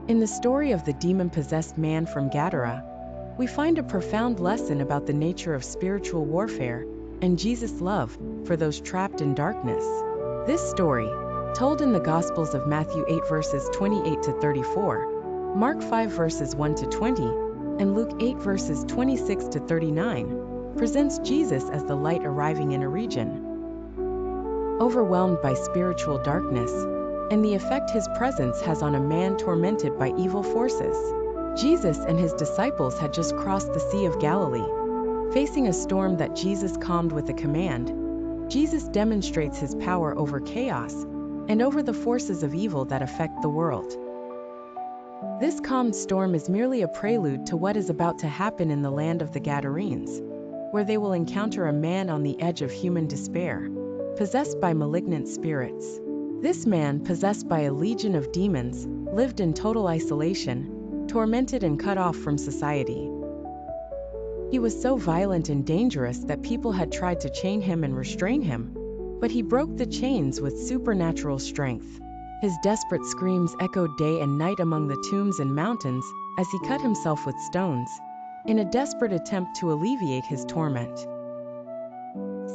In the story of the demon-possessed man from Gadara, we find a profound lesson about the nature of spiritual warfare and Jesus' love for those trapped in darkness. This story, told in the Gospels of Matthew 8 verses 28 to 34, Mark 5 verses 1 to 20, and Luke 8 verses 26 to 39, presents Jesus as the light arriving in a region overwhelmed by spiritual darkness, and the effect his presence has on a man tormented by evil forces. Jesus and his disciples had just crossed the Sea of Galilee. Facing a storm that Jesus calmed with a command, Jesus demonstrates his power over chaos and over the forces of evil that affect the world. This calmed storm is merely a prelude to what is about to happen in the land of the Gadarenes, where they will encounter a man on the edge of human despair, possessed by malignant spirits. This man, possessed by a legion of demons, lived in total isolation, tormented and cut off from society. He was so violent and dangerous that people had tried to chain him and restrain him, but he broke the chains with supernatural strength. His desperate screams echoed day and night among the tombs and mountains as he cut himself with stones, in a desperate attempt to alleviate his torment.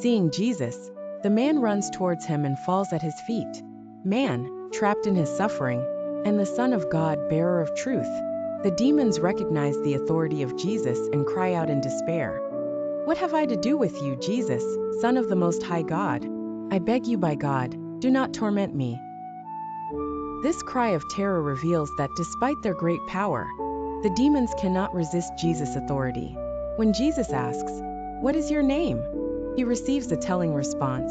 Seeing Jesus, the man runs towards him and falls at his feet. Man, trapped in his suffering, and the Son of God, bearer of truth, the demons recognize the authority of Jesus and cry out in despair. "What have I to do with you, Jesus, Son of the Most High God? I beg you by God, do not torment me." This cry of terror reveals that despite their great power, the demons cannot resist Jesus' authority. When Jesus asks, "What is your name?" he receives a telling response,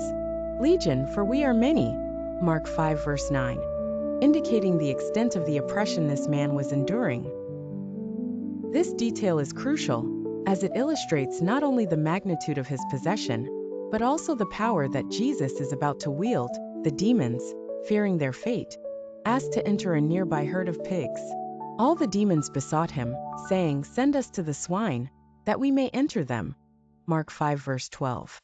"Legion, for we are many." Mark 5 verse 9, indicating the extent of the oppression this man was enduring. This detail is crucial, as it illustrates not only the magnitude of his possession, but also the power that Jesus is about to wield. The demons, fearing their fate, asked to enter a nearby herd of pigs. All the demons besought him, saying, "Send us to the swine, that we may enter them." Mark 5 verse 12.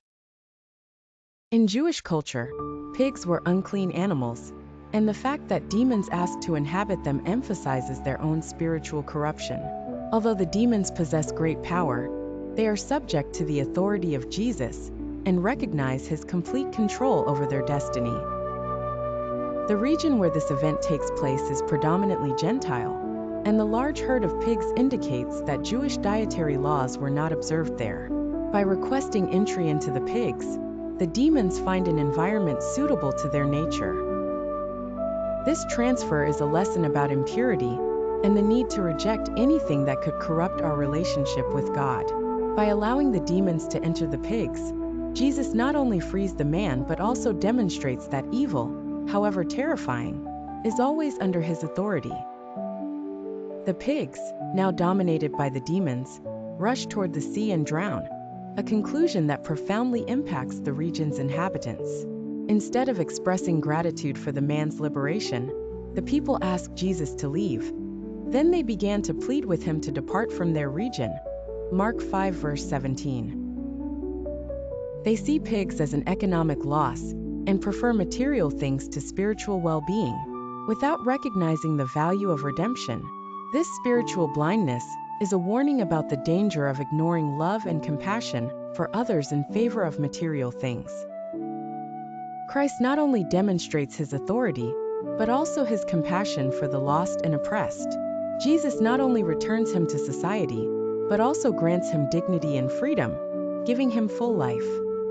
In Jewish culture, pigs were unclean animals, and the fact that demons asked to inhabit them emphasizes their own spiritual corruption. Although the demons possess great power, they are subject to the authority of Jesus and recognize his complete control over their destiny. The region where this event takes place is predominantly Gentile, and the large herd of pigs indicates that Jewish dietary laws were not observed there. By requesting entry into the pigs, the demons find an environment suitable to their nature. This transfer is a lesson about impurity and the need to reject anything that could corrupt our relationship with God. By allowing the demons to enter the pigs, Jesus not only frees the man but also demonstrates that evil, however terrifying, is always under his authority. The pigs, now dominated by the demons, rush toward the sea and drown, a conclusion that profoundly impacts the region's inhabitants. Instead of expressing gratitude for the man's liberation, the people ask Jesus to leave. Then they began to plead with him to depart from their region. Mark 5 verse 17. They see pigs as an economic loss and prefer material things to spiritual well-being, without recognizing the value of redemption. This spiritual blindness is a warning about the danger of ignoring love and compassion for others in favor of material things. Christ not only demonstrates his authority, but also his compassion for the lost and oppressed. Jesus not only returns him to society, but also grants him dignity and freedom, giving him full life.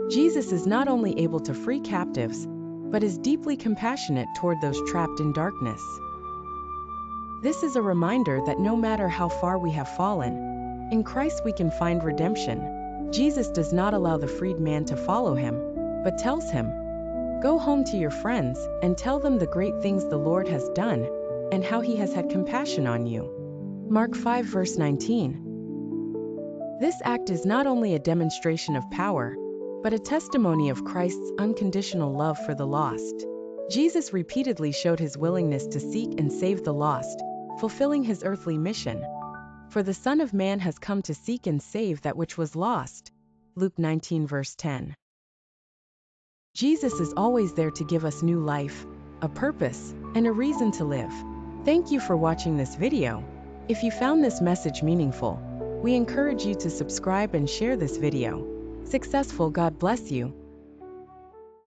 Jesus is not only able to free captives, but is deeply compassionate toward those trapped in darkness. This is a reminder that no matter how far we have fallen, in Christ we can find redemption. Jesus does not allow the freed man to follow him, but tells him, "Go home to your friends and tell them the great things the Lord has done and how he has had compassion on you." Mark 5 verse 19. This act is not only a demonstration of power, but a testimony of Christ's unconditional love for the lost. Jesus repeatedly showed his willingness to seek and save the lost, fulfilling his earthly mission. For the Son of Man has come to seek and save that which was lost. Luke 19 verse 10. Jesus is always there to give us new life, a purpose, and a reason to live. Thank you for watching this video. If you found this message meaningful, we encourage you to subscribe and share this video. Successful, God bless you.